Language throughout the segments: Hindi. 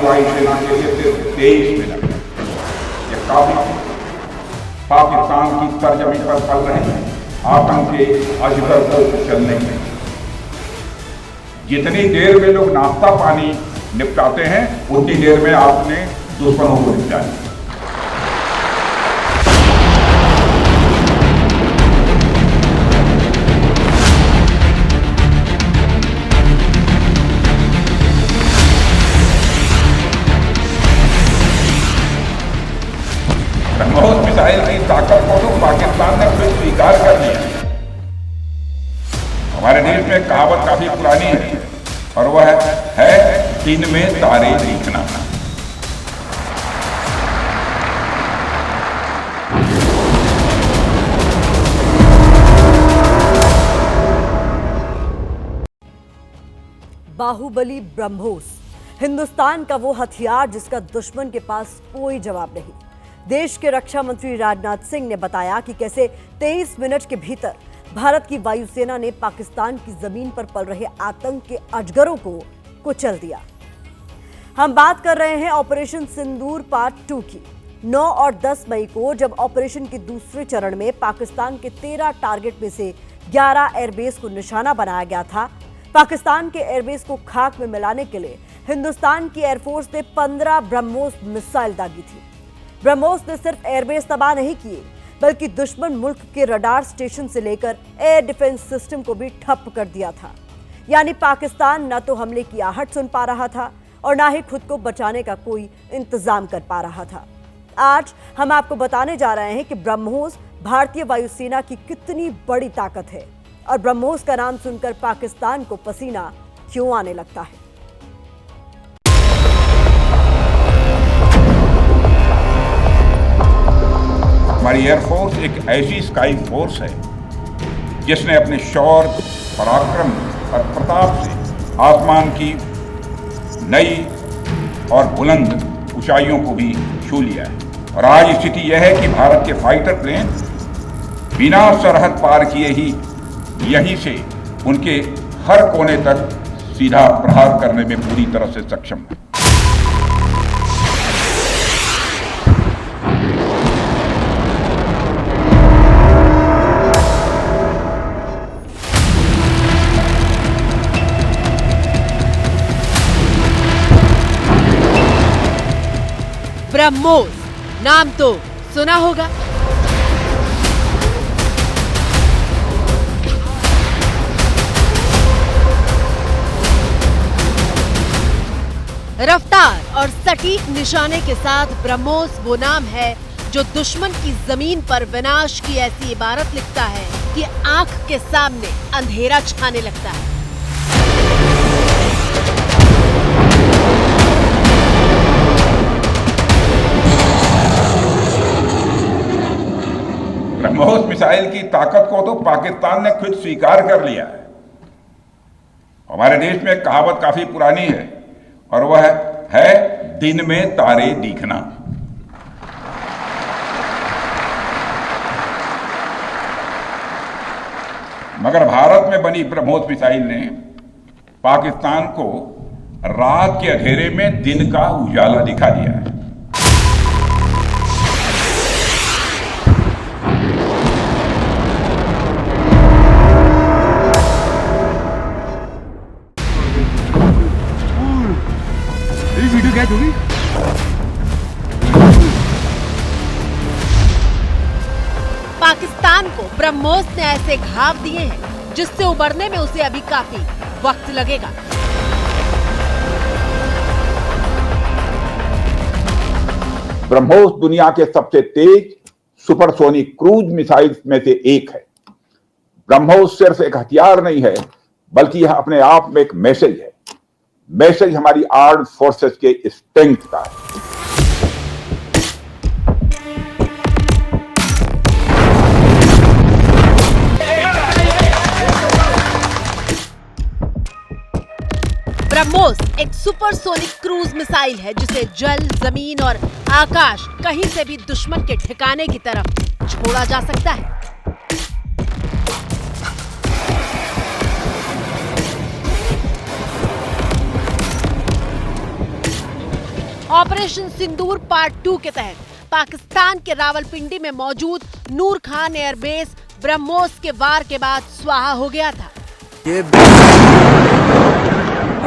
वायुसेना के लिए सिर्फ 23 मिनट। ये काफी पाकिस्तान की सरजमीं पर पल रहे आतंक के अजगर को चलने में। जितनी देर में लोग नाश्ता पानी निपटाते हैं उतनी देर में आपने दुश्मनों को निपटाया। ब्रह्मोस मिसाइल की ताकत को तो पाकिस्तान ने खुद स्वीकार कर लिया। हमारे देश में कहावत काफी पुरानी है और वह है दिन में तारे दिखना। बाहुबली ब्रह्मोस हिंदुस्तान का वो हथियार जिसका दुश्मन के पास कोई जवाब नहीं। देश के रक्षा मंत्री राजनाथ सिंह ने बताया कि कैसे 23 मिनट के भीतर भारत की वायुसेना ने पाकिस्तान की जमीन पर पल रहे आतंक के अजगरों को कुचल दिया। हम बात कर रहे हैं ऑपरेशन सिंदूर पार्ट 2 की। 9 और 10 मई को जब ऑपरेशन के दूसरे चरण में पाकिस्तान के 13 टारगेट में से 11 एयरबेस को निशाना बनाया गया था। पाकिस्तान के एयरबेस को खाक में मिलाने के लिए हिंदुस्तान की एयरफोर्स ने 15 ब्रह्मोस मिसाइल दागी थी। ब्रह्मोस ने सिर्फ एयरबेस तबाह नहीं किए बल्कि दुश्मन मुल्क के रडार स्टेशन से लेकर एयर डिफेंस सिस्टम को भी ठप कर दिया था। यानी पाकिस्तान न तो हमले की आहट सुन पा रहा था और ना ही खुद को बचाने का कोई इंतजाम कर पा रहा था। आज हम आपको बताने जा रहे हैं कि ब्रह्मोस भारतीय वायुसेना की कितनी बड़ी ताकत है और ब्रह्मोस का नाम सुनकर पाकिस्तान को पसीना क्यों आने लगता है। हमारी एयरफोर्स एक ऐसी स्काई फोर्स है जिसने अपने शौर्य, पराक्रम और प्रताप से आसमान की नई और बुलंद ऊंचाइयों को भी छू लिया है। और आज स्थिति यह है कि भारत के फाइटर प्लेन बिना सरहद पार किए ही यहीं से उनके हर कोने तक सीधा प्रहार करने में पूरी तरह से सक्षम है। ब्रह्मोस नाम तो सुना होगा। रफ्तार और सटीक निशाने के साथ ब्रह्मोस वो नाम है जो दुश्मन की जमीन पर विनाश की ऐसी इबारत लिखता है कि आंख के सामने अंधेरा छाने लगता है। ब्रह्मोस मिसाइल की ताकत को तो पाकिस्तान ने खुद स्वीकार कर लिया है। हमारे देश में कहावत काफी पुरानी है और वह है दिन में तारे दिखना। मगर भारत में बनी ब्रह्मोस मिसाइल ने पाकिस्तान को रात के अंधेरे में दिन का उजाला दिखा दिया है। पाकिस्तान को ब्रह्मोस ने ऐसे घाव दिए हैं जिससे उबरने में उसे अभी काफी वक्त लगेगा। ब्रह्मोस दुनिया के सबसे तेज सुपरसोनिक क्रूज मिसाइल में से एक है। ब्रह्मोस सिर्फ एक हथियार नहीं है बल्कि यह अपने आप में एक मैसेज है। मैसेज हमारी आर्म्ड फोर्सेस के स्ट्रेंथ का है। ब्रह्मोस एक सुपरसोनिक क्रूज मिसाइल है जिसे जल, जमीन और आकाश कहीं से भी दुश्मन के ठिकाने की तरफ छोड़ा जा सकता है। ऑपरेशन सिंदूर पार्ट 2 के तहत पाकिस्तान के रावलपिंडी में मौजूद नूर खान एयरबेस ब्रह्मोस के वार के बाद स्वाहा हो गया था। ये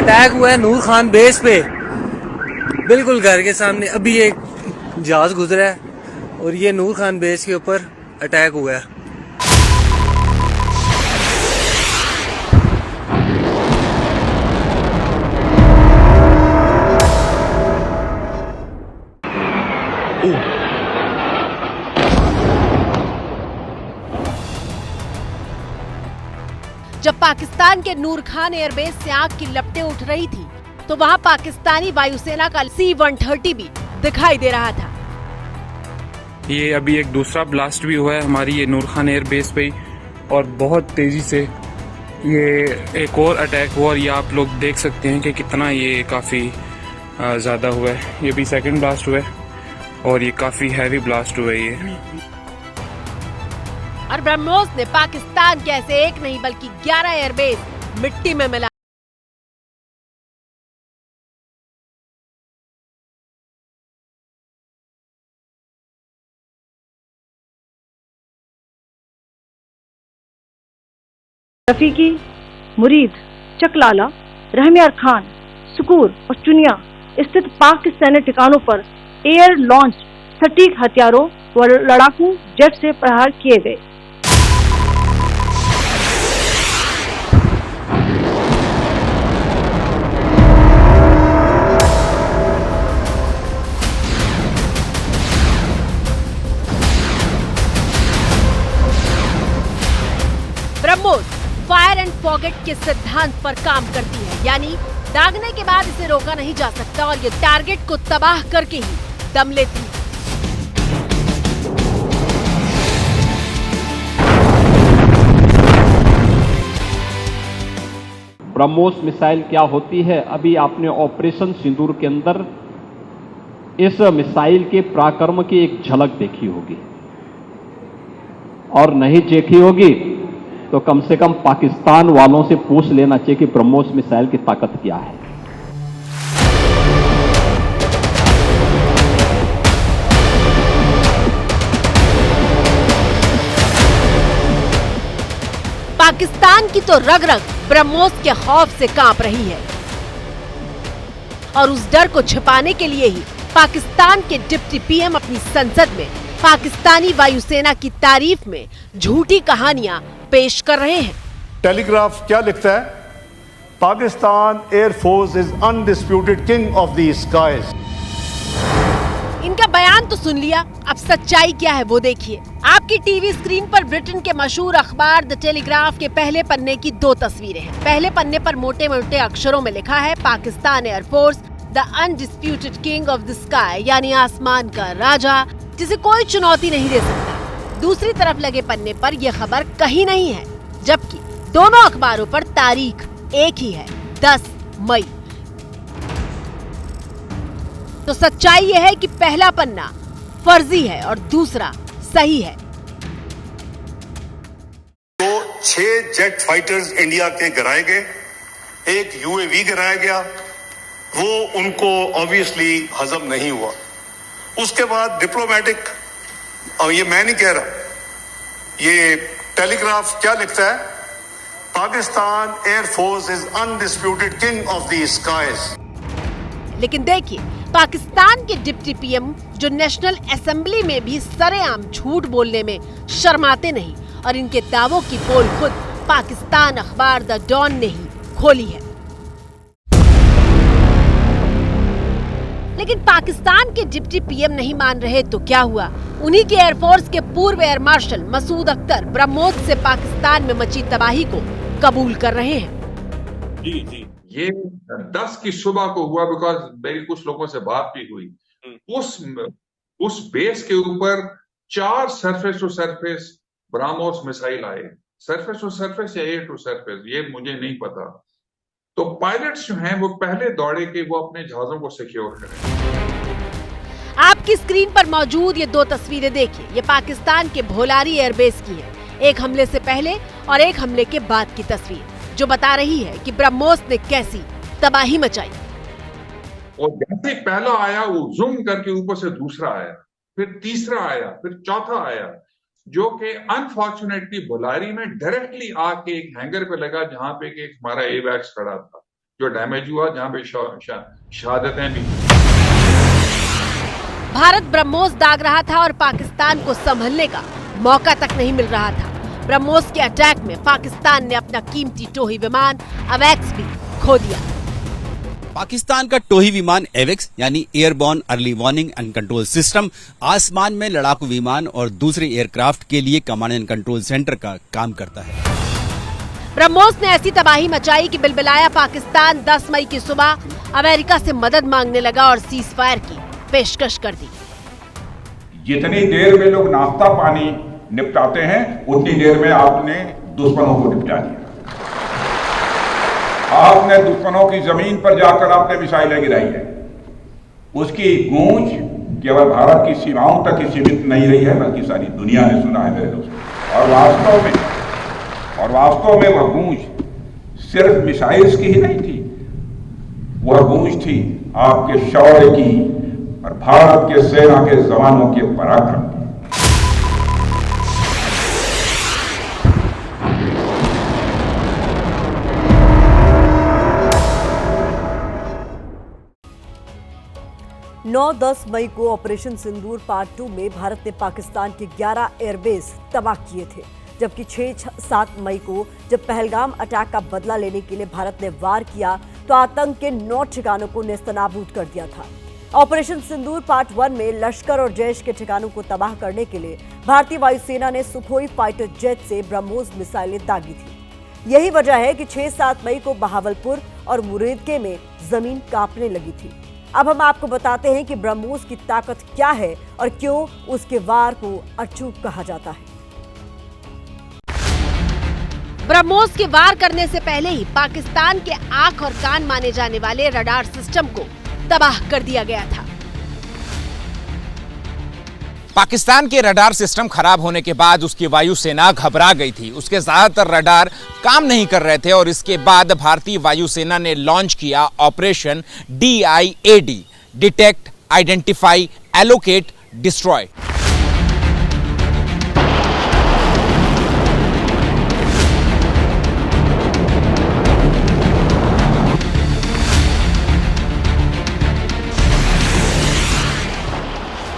अटैक हुआ है नूर खान बेस पे, बिल्कुल घर के सामने। अभी एक जहाज गुजरा है और ये नूर खान बेस के ऊपर अटैक हुआ है। जब पाकिस्तान के नूर खान एयरबेस से आग की लपटें उठ रही थी तो वहां पाकिस्तानी वायुसेना का C-130 भी दिखाई दे रहा था। ये अभी एक दूसरा ब्लास्ट भी हुआ है हमारी ये नूर खान एयरबेस पे और बहुत तेजी से ये एक और अटैक हुआ और ये आप लोग देख सकते हैं कि कितना ये काफ़ी ज़्यादा हुआ है। ये भी सेकंड ब्लास्ट हुआ है और ये काफ़ी हैवी ब्लास्ट हुआ है ये। और ब्रह्मोस ने पाकिस्तान के ऐसे एक नहीं बल्कि 11 एयरबेस मिट्टी में मिला। रफीकी, मुरीद, चकलाला, रहमियार खान, सुकूर और चुनिया स्थित पाक के सैन्य ठिकानों पर एयर लॉन्च सटीक हथियारों व लड़ाकू जेट से प्रहार किए गए। ब्रह्मोस फायर एंड फॉरगेट के सिद्धांत पर काम करती है, यानी दागने के बाद इसे रोका नहीं जा सकता और ये टारगेट को तबाह करके ही दम लेती है। ब्रह्मोस मिसाइल क्या होती है, अभी आपने ऑपरेशन सिंदूर के अंदर इस मिसाइल के पराक्रम की एक झलक देखी होगी, और नहीं देखी होगी तो कम से कम पाकिस्तान वालों से पूछ लेना चाहिए कि ब्रह्मोस मिसाइल की ताकत क्या है। पाकिस्तान की तो रग रग ब्रह्मोस के खौफ से कांप रही है और उस डर को छिपाने के लिए ही पाकिस्तान के डिप्टी पीएम अपनी संसद में पाकिस्तानी वायुसेना की तारीफ में झूठी कहानियां पेश कर रहे हैं। टेलीग्राफ क्या लिखता है? Pakistan air force is undisputed king of the skies. इनका बयान तो सुन लिया, अब सच्चाई क्या है वो देखिए। आपकी टीवी स्क्रीन पर ब्रिटेन के मशहूर अखबार द टेलीग्राफ के पहले पन्ने की 2 तस्वीरें हैं। पहले पन्ने पर मोटे मोटे अक्षरों में लिखा है Pakistan air force the undisputed king of the sky, यानी आसमान का राजा जिसे कोई चुनौती नहीं दे सकता। दूसरी तरफ लगे पन्ने पर यह खबर कहीं नहीं है, जबकि दोनों अखबारों पर तारीख एक ही है, 10 मई। तो सच्चाई यह है कि पहला पन्ना फर्जी है और दूसरा सही है। तो 6 जेट फाइटर्स इंडिया के गिराए गए, एक UAV गिराया गया, वो उनको ऑब्वियसली हजम नहीं हुआ। उसके बाद डिप्लोमेटिक, और ये मैं नहीं कह रहा, ये टेलीग्राफ क्या लिखता है? Pakistan air force is undisputed king of the skies. लेकिन देखिए, पाकिस्तान के डिप्टी पीएम जो नेशनल असेंबली में भी सरेआम झूठ बोलने में शर्माते नहीं और इनके दावों की पोल खुद पाकिस्तान अखबार द डॉन ने ही खोली है। लेकिन पाकिस्तान के डिप्टी पीएम नहीं मान रहे तो क्या हुआ? उन्हीं के एयरफोर्स के पूर्व एयर मार्शल मसूद अख्तर ब्रह्मोस से पाकिस्तान में मची तबाही को कबूल कर रहे हैं। जी जी, ये 10 की सुबह को हुआ, बिकॉज मेरी कुछ लोगों से बात भी हुई। उस बेस के ऊपर 4 surface to surface BrahMos missile आए, सरफेस टू सरफेस या एयर टू सरफेस, ये मुझे नहीं पता। तो पायलट्स जो हैं वो पहले दौड़े कि वो अपने जहाजों को सिक्योर करें। आपकी स्क्रीन पर मौजूद ये 2 तस्वीरें देखिए, ये पाकिस्तान के भोलारी एयरबेस की है। एक हमले से पहले और एक हमले के बाद की तस्वीर, जो बता रही है कि ब्रह्मोस ने कैसी तबाही मचाई। और जैसे ही पहला आया वो जूम करके ऊपर से दूसरा आया, फिर तीसरा आया, फिर चौथा आया, जो कि अनफॉर्चुनेटली बुलारी में डायरेक्टली आके एक हैंगर पे लगा जहां पे एक हमारा एवैक्स खड़ा था, जो डैमेज हुआ, जहां पे शहादतें भी। भारत ब्रह्मोस दाग रहा था और पाकिस्तान को संभलने का मौका तक नहीं मिल रहा था। ब्रह्मोस के अटैक में पाकिस्तान ने अपना कीमती टोही विमान अवैक्स भी खो दिया। पाकिस्तान का टोही विमान एवेक्स यानी airborne early warning and control system आसमान में लड़ाकू विमान और दूसरे एयरक्राफ्ट के लिए कमांड एंड कंट्रोल सेंटर का काम करता है। ब्रह्मोस ने ऐसी तबाही मचाई कि बिलबिलाया पाकिस्तान 10 मई की सुबह अमेरिका से मदद मांगने लगा और सीज फायर की पेशकश कर दी। जितनी देर में लोग नाश्ता पानी निपटाते हैं उतनी देर में आपने दुश्मनों को निपटा दिया। आपने दुश्मनों की जमीन पर जाकर आपने मिसाइलें गिराई है। उसकी गूंज केवल भारत की सीमाओं तक ही सीमित नहीं रही है, बल्कि सारी दुनिया ने सुना है मेरे दोस्तों। और वास्तव में वह गूंज सिर्फ मिसाइल्स की ही नहीं थी, वह गूंज थी आपके शौर्य की और भारत के सेना के जवानों के पराक्रम की। 9-10 मई को ऑपरेशन सिंदूर पार्ट 2 में भारत ने पाकिस्तान के 11 एयरबेस तबाह किए थे, जबकि 6-7 मई को जब पहलगाम अटैक का बदला लेने के लिए भारत ने वार किया तो आतंक के 9 ठिकानों को नेस्तनाबूद कर दिया था। ऑपरेशन सिंदूर पार्ट 1 में लश्कर और जैश के ठिकानों को तबाह करने के लिए भारतीय वायुसेना ने सुखोई फाइटर जेट से ब्रह्मोस मिसाइलें दागी थी। यही वजह है कि 6-7 मई को बहावलपुर और मुरीदके में जमीन कांपने लगी थी। अब हम आपको बताते हैं कि ब्रह्मोस की ताकत क्या है और क्यों उसके वार को अचूक कहा जाता है। ब्रह्मोस के वार करने से पहले ही पाकिस्तान के आंख और कान माने जाने वाले रडार सिस्टम को तबाह कर दिया गया था। पाकिस्तान के रडार सिस्टम खराब होने के बाद उसकी वायुसेना घबरा गई थी। उसके ज्यादातर रडार काम नहीं कर रहे थे और इसके बाद भारतीय वायुसेना ने लॉन्च किया operation DIAD, detect, identify, allocate, destroy.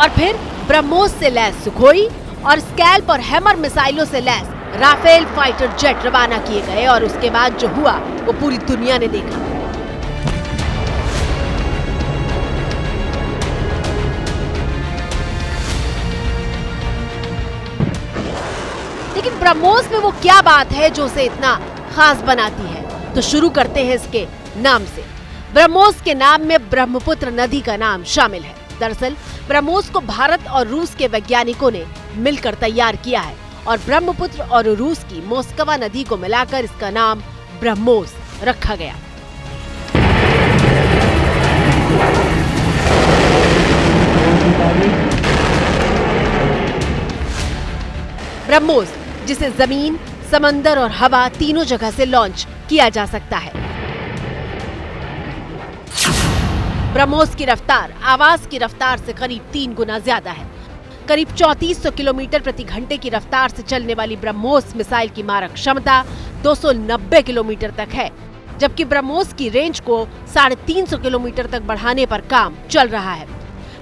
और फिर ब्रह्मोस से लैस सुखोई और स्कैल्प और हैमर मिसाइलों से लैस राफेल फाइटर जेट रवाना किए गए और उसके बाद जो हुआ वो पूरी दुनिया ने देखा। लेकिन ब्रह्मोस में वो क्या बात है जो उसे इतना खास बनाती है? तो शुरू करते हैं इसके नाम से। ब्रह्मोस के नाम में ब्रह्मपुत्र नदी का नाम शामिल है। दरअसल ब्रह्मोस को भारत और रूस के वैज्ञानिकों ने मिलकर तैयार किया है और ब्रह्मपुत्र और रूस की मोस्कवा नदी को मिलाकर इसका नाम ब्रह्मोस रखा गया। ब्रह्मोस, जिसे जमीन, समंदर और हवा तीनों जगह से लॉन्च किया जा सकता है। ब्रह्मोस की रफ्तार आवाज की रफ्तार से करीब 3 गुना ज्यादा है। करीब 3400 किलोमीटर प्रति घंटे की रफ्तार से चलने वाली ब्रह्मोस मिसाइल की मारक क्षमता 290 किलोमीटर तक है, जबकि ब्रह्मोस की रेंज को 350 किलोमीटर तक बढ़ाने पर काम चल रहा है।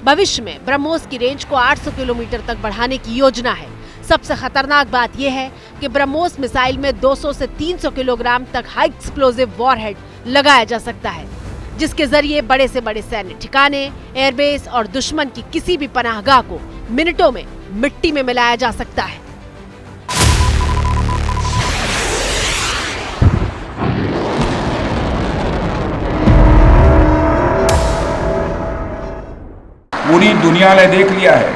भविष्य में ब्रह्मोस की रेंज को 800 किलोमीटर तक बढ़ाने की योजना है। सबसे खतरनाक बात यह है कि ब्रह्मोस मिसाइल में 200 से 300 किलोग्राम तक हाई एक्सप्लोजिव वॉरहेड लगाया जा सकता है, जिसके जरिए बड़े से बड़े सैन्य ठिकाने, एयरबेस और दुश्मन की किसी भी पनाहगाह को मिनटों में मिट्टी में मिलाया जा सकता है। पूरी दुनिया ने देख लिया है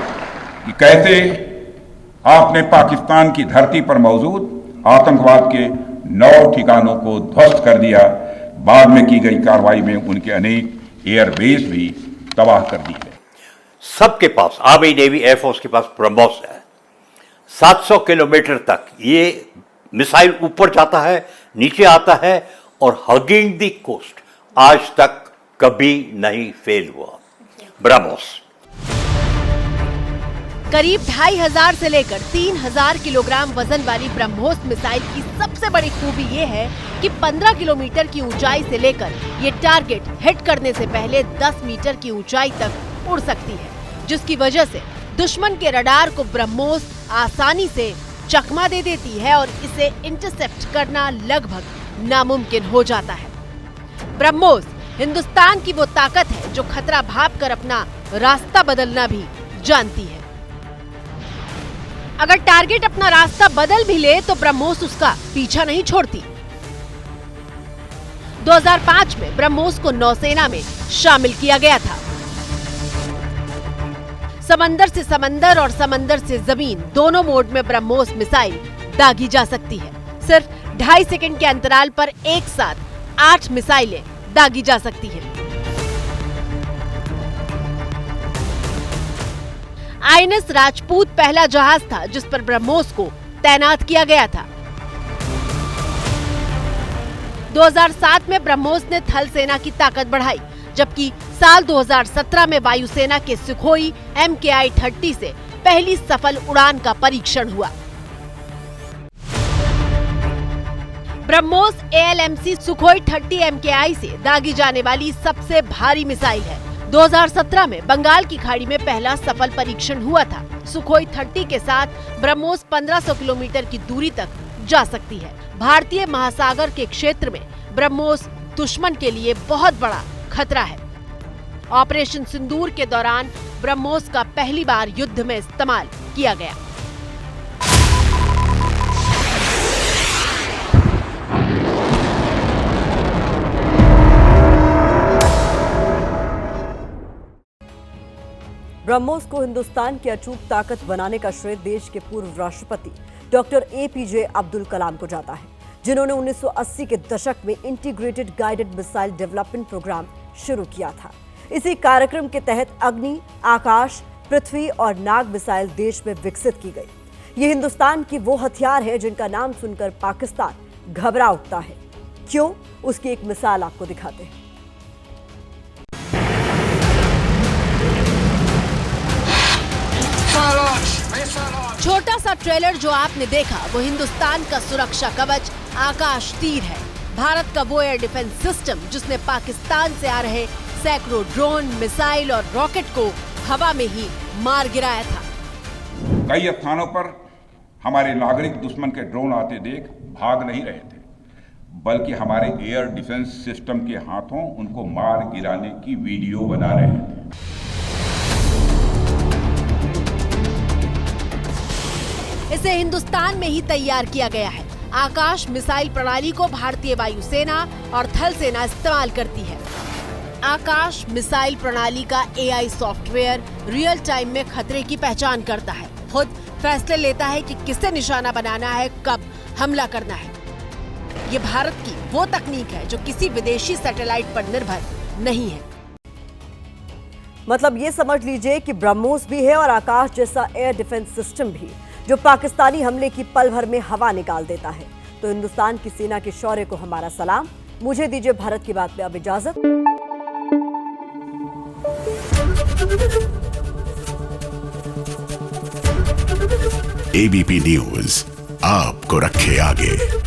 कि कैसे आपने पाकिस्तान की धरती पर मौजूद आतंकवाद के 9 ठिकानों को ध्वस्त कर दिया। बाद में की गई कार्रवाई में उनके अनेक एयरबेस भी तबाह कर दी है। सबके पास, आर्मी, नेवी, एयरफोर्स के पास ब्रह्मोस है। 700 किलोमीटर तक ये मिसाइल ऊपर जाता है, नीचे आता है और हगिंग द कोस्ट। आज तक कभी नहीं फेल हुआ। ब्रह्मोस करीब 2500 से लेकर 3000 किलोग्राम वजन वाली ब्रह्मोस मिसाइल की सबसे बड़ी खूबी ये है कि 15 किलोमीटर की ऊंचाई से लेकर ये टारगेट हिट करने से पहले 10 मीटर की ऊंचाई तक उड़ सकती है, जिसकी वजह से दुश्मन के रडार को ब्रह्मोस आसानी से चकमा दे देती है और इसे इंटरसेप्ट करना लगभग नामुमकिन हो जाता है। ब्रह्मोस हिंदुस्तान की वो ताकत है जो खतरा भांपकर अपना रास्ता बदलना भी जानती है। अगर टारगेट अपना रास्ता बदल भी ले तो ब्रह्मोस उसका पीछा नहीं छोड़ती। 2005 में ब्रह्मोस को नौसेना में शामिल किया गया था। समंदर से समंदर और समंदर से जमीन दोनों मोड में ब्रह्मोस मिसाइल दागी जा सकती है। सिर्फ 2.5 सेकंड के अंतराल पर एक साथ 8 मिसाइलें दागी जा सकती हैं। आईएनएस राजपूत पहला जहाज था जिस पर ब्रह्मोस को तैनात किया गया था। 2007 में ब्रह्मोस ने थल सेना की ताकत बढ़ाई, जबकि साल 2017 में वायुसेना के सुखोई MKI-30 से पहली सफल उड़ान का परीक्षण हुआ। ब्रह्मोस ALMC सुखोई 30 MKI से दागी जाने वाली सबसे भारी मिसाइल है। 2017 में बंगाल की खाड़ी में पहला सफल परीक्षण हुआ था। सुखोई 30 के साथ ब्रह्मोस 1500 किलोमीटर की दूरी तक जा सकती है। भारतीय महासागर के क्षेत्र में ब्रह्मोस दुश्मन के लिए बहुत बड़ा खतरा है। ऑपरेशन सिंदूर के दौरान ब्रह्मोस का पहली बार युद्ध में इस्तेमाल किया गया। ब्रह्मोस को हिंदुस्तान की अचूक ताकत बनाने का श्रेय देश के पूर्व राष्ट्रपति डॉक्टर APJ अब्दुल कलाम को जाता है, जिन्होंने 1980 के दशक में integrated guided missile development programme शुरू किया था। इसी कार्यक्रम के तहत अग्नि, आकाश, पृथ्वी और नाग मिसाइल देश में विकसित की गई। ये हिंदुस्तान की वो हथियार है जिनका नाम सुनकर पाकिस्तान घबरा उठता है। क्यों? उसकी एक मिसाल आपको दिखाते हैं। छोटा सा ट्रेलर जो आपने देखा वो हिंदुस्तान का सुरक्षा कवच आकाश तीर है। भारत का वो एयर डिफेंस सिस्टम जिसने पाकिस्तान से आ रहे सैकड़ों ड्रोन, मिसाइल और रॉकेट को हवा में ही मार गिराया था। कई स्थानों पर हमारे नागरिक दुश्मन के ड्रोन आते देख भाग नहीं रहे थे, बल्कि हमारे एयर डिफेंस सिस्टम के हाथों उनको मार गिराने की वीडियो बना रहे थे। इसे हिंदुस्तान में ही तैयार किया गया है। आकाश मिसाइल प्रणाली को भारतीय वायुसेना और थल सेना इस्तेमाल करती है। आकाश मिसाइल प्रणाली का AI सॉफ्टवेयर रियल टाइम में खतरे की पहचान करता है, खुद फैसले लेता है कि किसे निशाना बनाना है, कब हमला करना है। ये भारत की वो तकनीक है जो किसी विदेशी सैटेलाइट पर निर्भर नहीं है। मतलब ये समझ लीजिए कि ब्रह्मोस भी है और आकाश जैसा एयर डिफेंस सिस्टम भी, जो पाकिस्तानी हमले की पल भर में हवा निकाल देता है। तो हिंदुस्तान की सेना के शौर्य को हमारा सलाम। मुझे दीजिए भारत की बात में अब इजाजत। ABP न्यूज आपको रखे आगे।